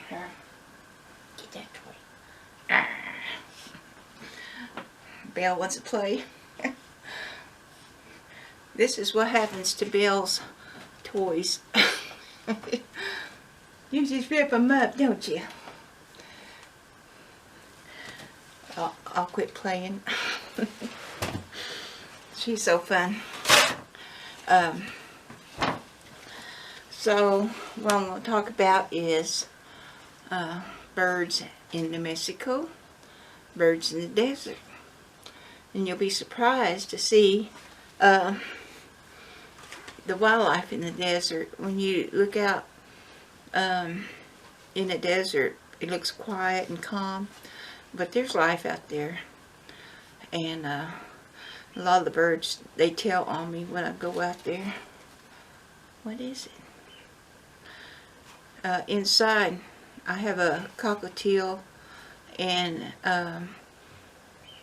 Here. Get that toy. Belle wants to play. This is what happens to Belle's toys. You just rip them up, don't you? I'll quit playing. She's so fun. So what I'm going to talk about is birds in New Mexico, birds in the desert. And you'll be surprised to see the wildlife in the desert. When you look out in the desert, it looks quiet and calm, but there's life out there. And a lot of the birds, they tell on me when I go out there. What is it? Inside, I have a cockatiel, and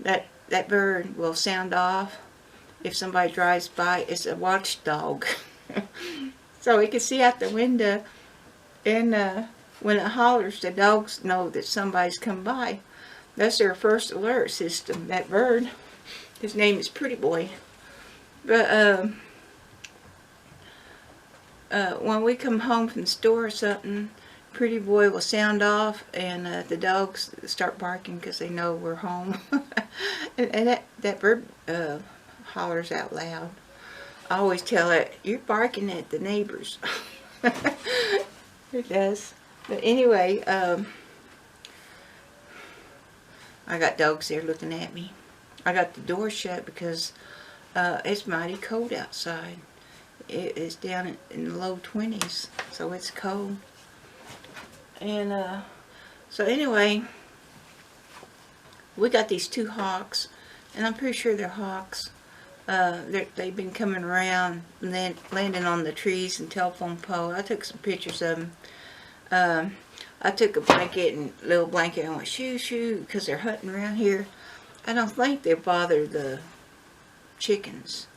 that bird will sound off if somebody drives by. It's a watchdog. So it can see out the window, and when it hollers, the dogs know that somebody's come by. That's their first alert system, that bird. His name is Pretty Boy. But when we come home from the store or something, Pretty Boy will sound off, and the dogs start barking because they know we're home. and that bird hollers out loud. I always tell it, you're barking at the neighbors. It does. But anyway, I got dogs there looking at me. I got the door shut because it's mighty cold outside. It's down in the low 20s, so it's cold. And so anyway, we got these 2 hawks, and I'm pretty sure they're hawks. They've been coming around and then landing on the trees and telephone pole. I took some pictures of them. I took a blanket and little blanket and went shoo shoo because they're hunting around here. I don't think they bother the chickens.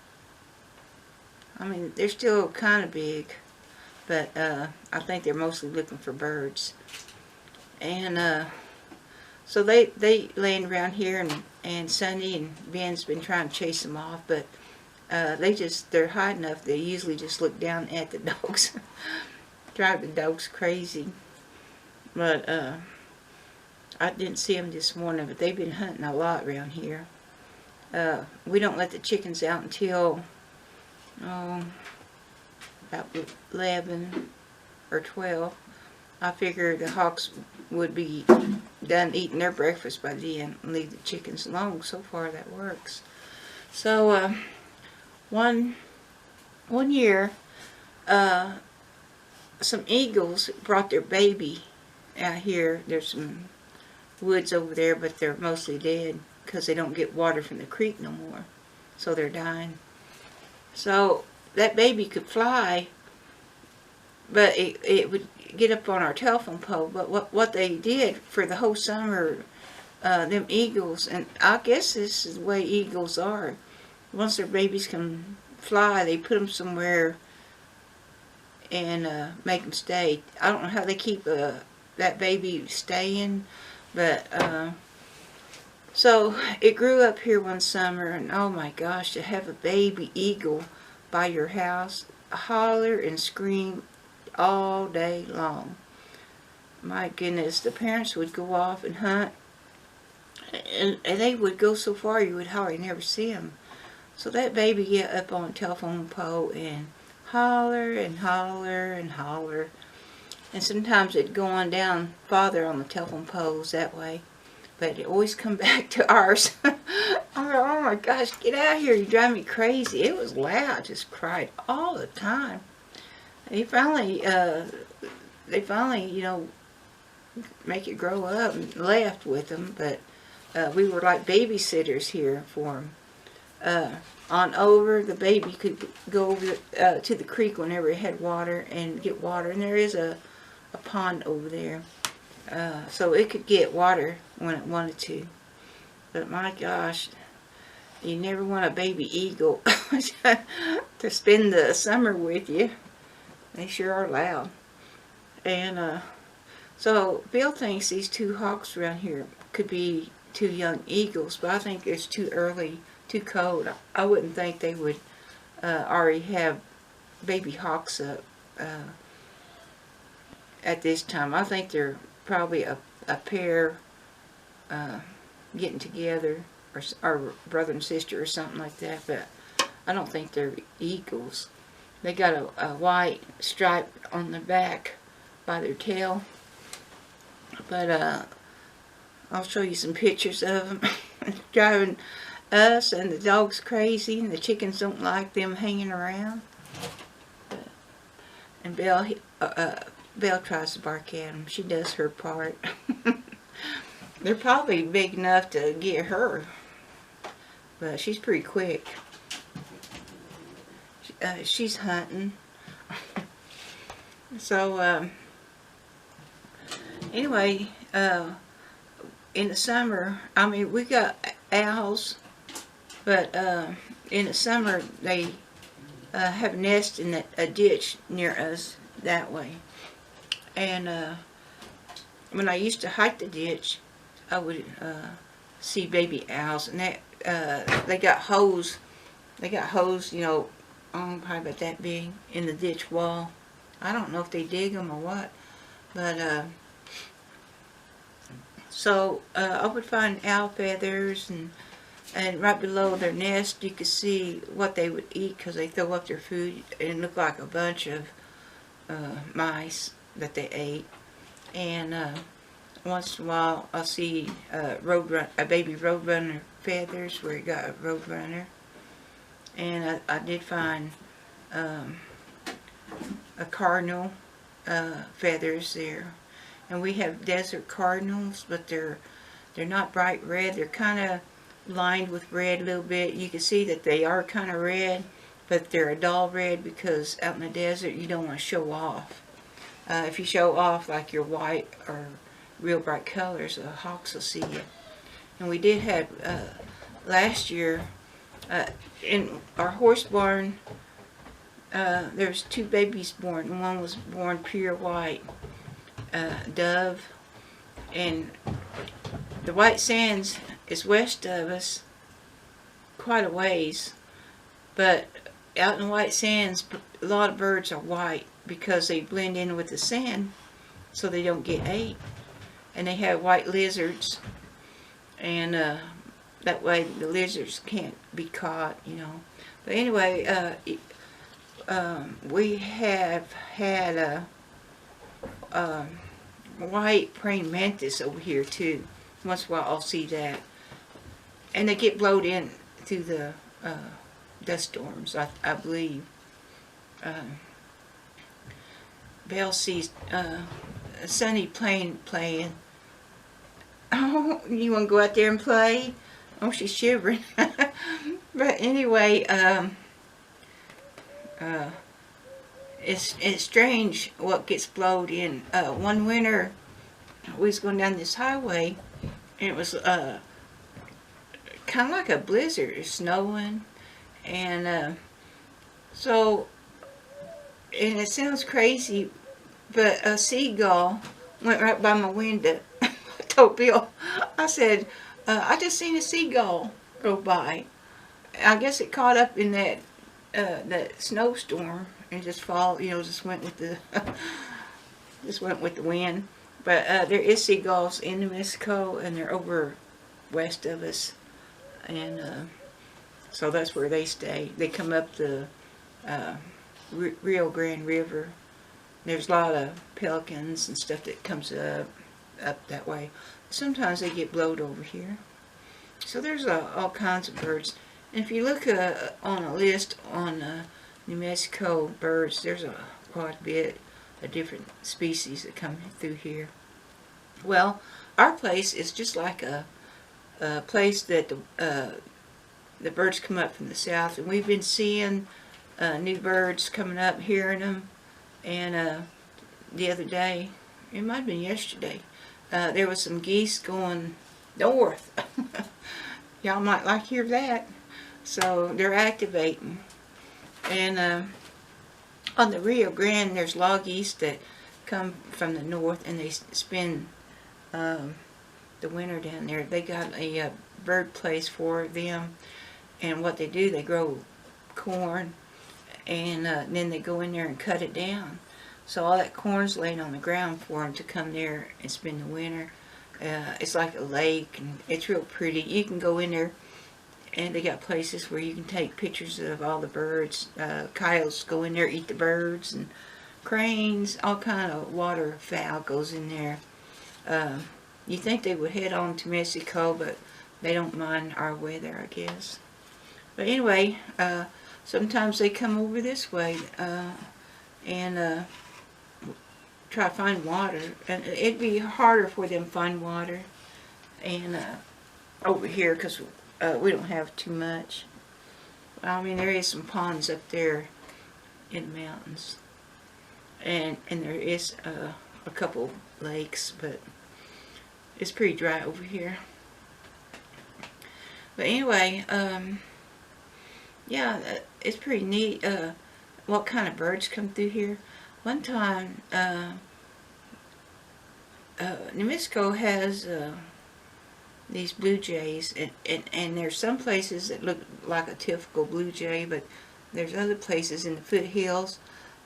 I mean, they're still kind of big, but I think they're mostly looking for birds. And so they land around here, and Sonny and Ben's been trying to chase them off, but they're high enough. They usually just look down at the dogs. Drive the dogs crazy. But I didn't see them this morning, but they've been hunting a lot around here. We don't let the chickens out until about 11 or 12. I figure the hawks would be done eating their breakfast by then and leave the chickens alone. So far that works. So one year some eagles brought their baby out here. There's some woods over there, but they're mostly dead because they don't get water from the creek no more, so they're dying. So that baby could fly, but it would get up on our telephone pole. But what they did for the whole summer, them eagles, and I guess this is the way eagles are, once their babies can fly, they put them somewhere and make them stay. I don't know how they keep that baby staying, but so it grew up here one summer, and oh my gosh, to have a baby eagle by your house, holler and scream all day long. My goodness, the parents would go off and hunt, and they would go so far you would hardly never see them. So that baby get up on a telephone pole and holler and holler and holler. And sometimes it'd go on down farther on the telephone poles that way. But it always come back to ours. I'm like, oh my gosh, get out of here, you drive me crazy. It was loud, just cried all the time. They finally, you know, make it grow up and left with them. But we were like babysitters here for them. On over, the baby could go over to the creek whenever it had water and get water. And there is a pond over there. So it could get water when it wanted to. But my gosh, you never want a baby eagle to spend the summer with you. They sure are loud. And so Bill thinks these two hawks around here could be two young eagles, but I think it's too early, too cold. I wouldn't think they would already have baby hawks up at this time. I think they're probably a pair getting together, or brother and sister or something like that, but I don't think they're eagles. They got a white stripe on the back by their tail, but I'll show you some pictures of them. Driving us, and the dog's crazy, and the chickens don't like them hanging around. And Belle tries to bark at them. She does her part. They're probably big enough to get her, but she's pretty quick. She's hunting. So anyway, in the summer, I mean, we got owls, but in the summer they have a nest in a ditch near us that way. And when I used to hike the ditch, I would see baby owls, and they got holes. They got holes, you know, probably about that big in the ditch wall. I don't know if they dig them or what, but so I would find owl feathers, and right below their nest you could see what they would eat, because they throw up their food, and it looked like a bunch of mice that they ate. And once in a while I'll see a baby roadrunner feathers where you got a roadrunner. And I did find a cardinal feathers there. And we have desert cardinals, but they're not bright red. They're kind of lined with red a little bit. You can see that they are kind of red, but they're a dull red, because out in the desert you don't want to show off. If you show off like your white or real bright colors, the hawks will see you. And we did have last year in our horse barn, there's two babies born. One was born pure white dove, and the White Sands is west of us quite a ways, but out in the White Sands a lot of birds are white because they blend in with the sand so they don't get ate. And they have white lizards, and that way the lizards can't be caught, you know. But anyway, we have had a white praying mantis over here too. Once in a while I'll see that, and they get blowed in through the dust storms, I believe. Belle sees Sonny playing. Oh, you want to go out there and play? Oh, she's shivering. But anyway, it's strange what gets blowed in. One winter, we was going down this highway, and it was kind of like a blizzard. It's snowing, and so, and it sounds crazy, but a seagull went right by my window. I told Bill, I said, I just seen a seagull go by. I guess it caught up in that snowstorm and just just went with the wind. But there is seagulls in New Mexico, and they're over west of us, and so that's where they stay. They come up the Rio Grande River. There's a lot of pelicans and stuff that comes up that way. Sometimes they get blowed over here. So there's all kinds of birds. And if you look on a list on New Mexico birds, there's quite a bit of different species that come through here. Well, our place is just like a place that the birds come up from the south, and we've been seeing new birds coming up, hearing them. And the other day, it might have been yesterday, there was some geese going north. Y'all might like to hear that. So they're activating. And on the Rio Grande, there's log geese that come from the north, and they spend the winter down there. They got a bird place for them, and what they do, they grow corn, and then they go in there and cut it down. So all that corn's laying on the ground for them to come there and spend the winter. It's like a lake, and it's real pretty. You can go in there, and they got places where you can take pictures of all the birds. Coyotes go in there, eat the birds, and cranes, all kind of waterfowl goes in there. You think they would head on to Mexico, but they don't mind our weather, I guess. But anyway, sometimes they come over this way and try to find water, and it'd be harder for them to find water and over here, because we don't have too much. I mean, there is some ponds up there in the mountains, and there is a couple lakes, but it's pretty dry over here. But anyway, yeah, it's pretty neat what kind of birds come through here. One time, New Mexico has these blue jays, and there's some places that look like a typical blue jay, but there's other places in the foothills.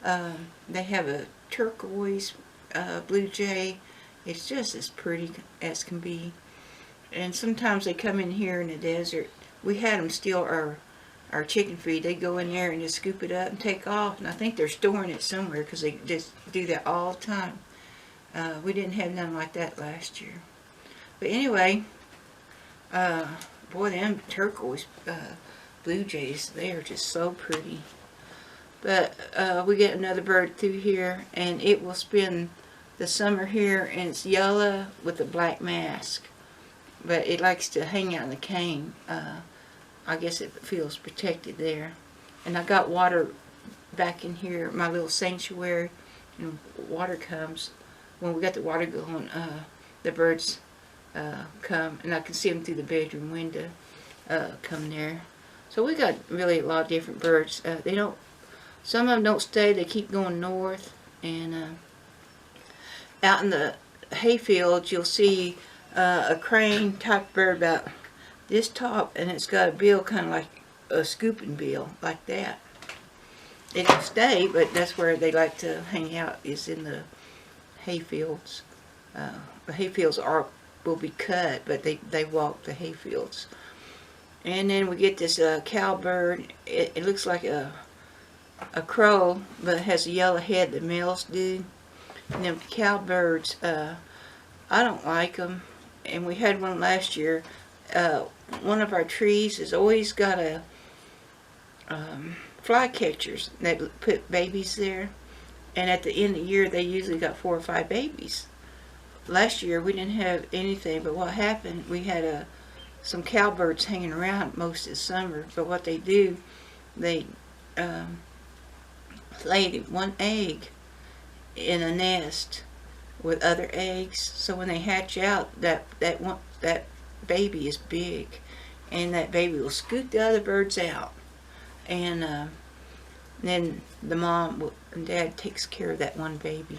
They have a turquoise blue jay. It's just as pretty as can be. And sometimes they come in here in the desert. We had them steal our chicken feed. They go in there and just scoop it up and take off, and I think they're storing it somewhere, because they just do that all the time. We didn't have none like that last year. But anyway, boy, them turquoise blue jays, they are just so pretty. But we get another bird through here, and it will spend the summer here, and it's yellow with a black mask. But it likes to hang out in the cane. I guess it feels protected there. And I got water back in here, my little sanctuary, and water comes. When we got the water going, the birds come, and I can see them through the bedroom window come there. So we got really a lot of different birds. They don't, some of them don't stay, they keep going north. And out in the hayfields, you'll see a crane type bird about this top, and it's got a bill kind of like a scooping bill, like that. They don't stay, but that's where they like to hang out, is in the hayfields. The hayfields will be cut, but they walk the hayfields. And then we get this cowbird. It looks like a crow, but it has a yellow head, the males do. And them cowbirds, I don't like them. And we had one last year. One of our trees has always got a fly catchers. They put babies there, and at the end of the year they usually got 4 or 5 babies. Last year we didn't have anything, but what happened, we had some cowbirds hanging around most of the summer. But what they do, they laid one egg in a nest with other eggs, so when they hatch out, that baby is big, and that baby will scoot the other birds out, and then the mom and dad takes care of that one baby.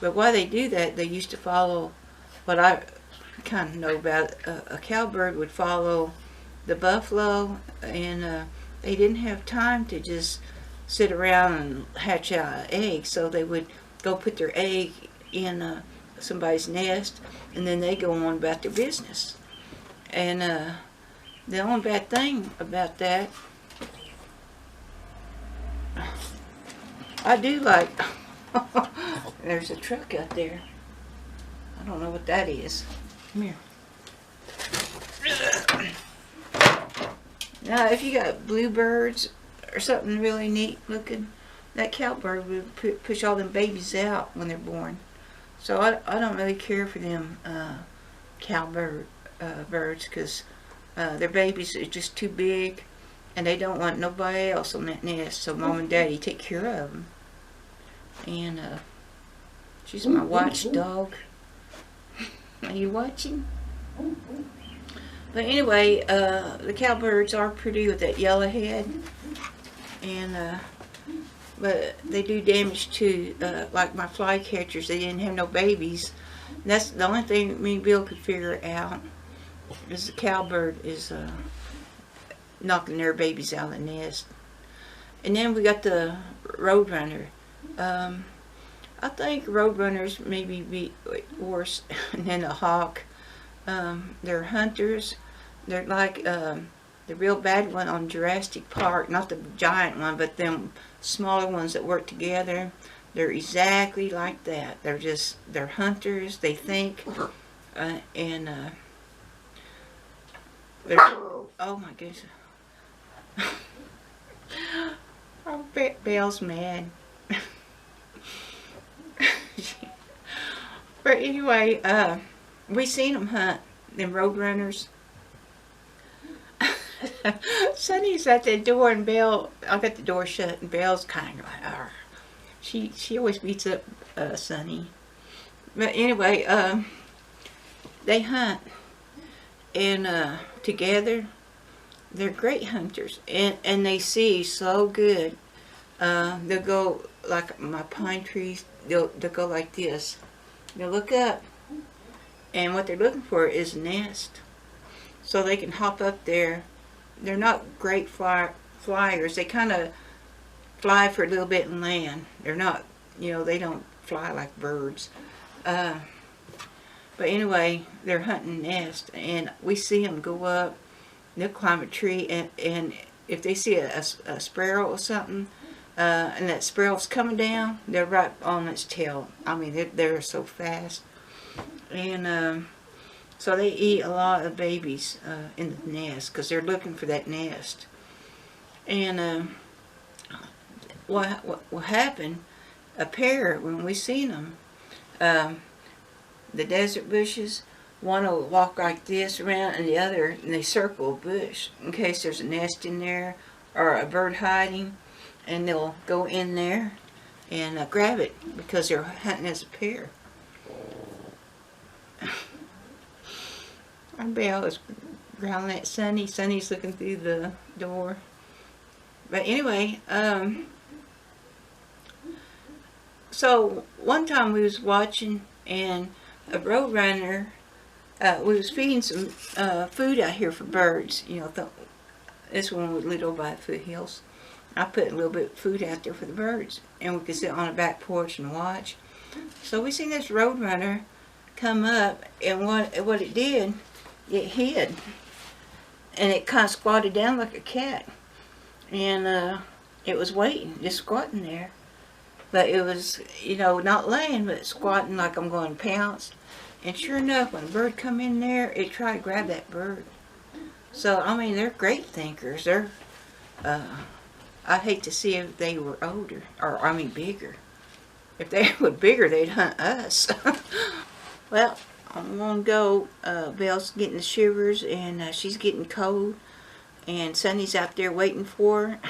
But while they do that, they used to follow what I kind of know about. A cowbird would follow the buffalo, and they didn't have time to just sit around and hatch out an egg, so they would go put their egg in somebody's nest, and then they go on about their business. And the only bad thing about that, I do like, there's a truck out there. I don't know what that is. Come here. Now, if you got bluebirds or something really neat looking, that cowbird would push all them babies out when they're born. So I don't really care for them cowbird birds, because their babies are just too big, and they don't want nobody else on that nest. So Mom and Daddy take care of them. And she's my watchdog. Are you watching? But anyway, the cowbirds are pretty with that yellow head, and but they do damage to, like my flycatchers. They didn't have no babies. And that's the only thing me and Bill could figure out, is the cowbird is knocking their babies out of the nest. And then we got the roadrunner. I think roadrunners maybe be worse than a hawk. They're hunters. They're like the real bad one on Jurassic Park, not the giant one, but them smaller ones that work together. They're exactly like that. They're hunters. They think, and they're, oh my goodness. Oh, Belle's mad. But anyway, we seen them hunt, them roadrunners. Sonny's at the door and Belle, I got the door shut and Belle's kind of like, argh. She always beats up Sonny. But anyway, they hunt. And together, they're great hunters. And they see so good. They'll go, like my pine trees, they'll go like this. They'll look up. And what they're looking for is a nest. So they can hop up there. They're not great flyers. They kind of fly for a little bit and land. They're not, they don't fly like birds. But anyway, they're hunting nests, and we see them go up. They'll climb a tree, and if they see a sparrow or something, and that sparrow's coming down, they're right on its tail. I mean, they're so fast. And so they eat a lot of babies in the nest because they're looking for that nest. And what happened, a pair, when we seen them, the desert bushes, one will walk like this around and the other, and they circle a bush in case there's a nest in there or a bird hiding, and they'll go in there and grab it because they're hunting as a pair. Our Belle is growling at Sonny. Sonny's looking through the door. But anyway, so one time we was watching, and a roadrunner, we was feeding some food out here for birds. This one was lit over by the foothills. I put a little bit of food out there for the birds, and we could sit on the back porch and watch. So we seen this roadrunner come up, and what it did, it hid, and it kind of squatted down like a cat, and it was waiting, just squatting there. But it was, not laying, but squatting like I'm going to pounce. And sure enough, when a bird come in there, it tried to grab that bird. So, I mean, they're great thinkers. They're, I'd hate to see if they were older, or, I mean, bigger. If they were bigger, they'd hunt us. Well, I'm going to go. Belle's getting the shivers, and she's getting cold. And Sonny's out there waiting for her.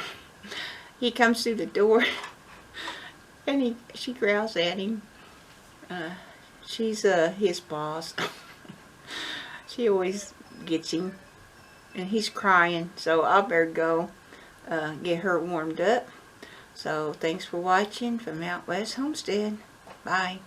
He comes through the door. And she growls at him. She's his boss. She always gets him. And he's crying. So I better go get her warmed up. So thanks for watching from Out West Homestead. Bye.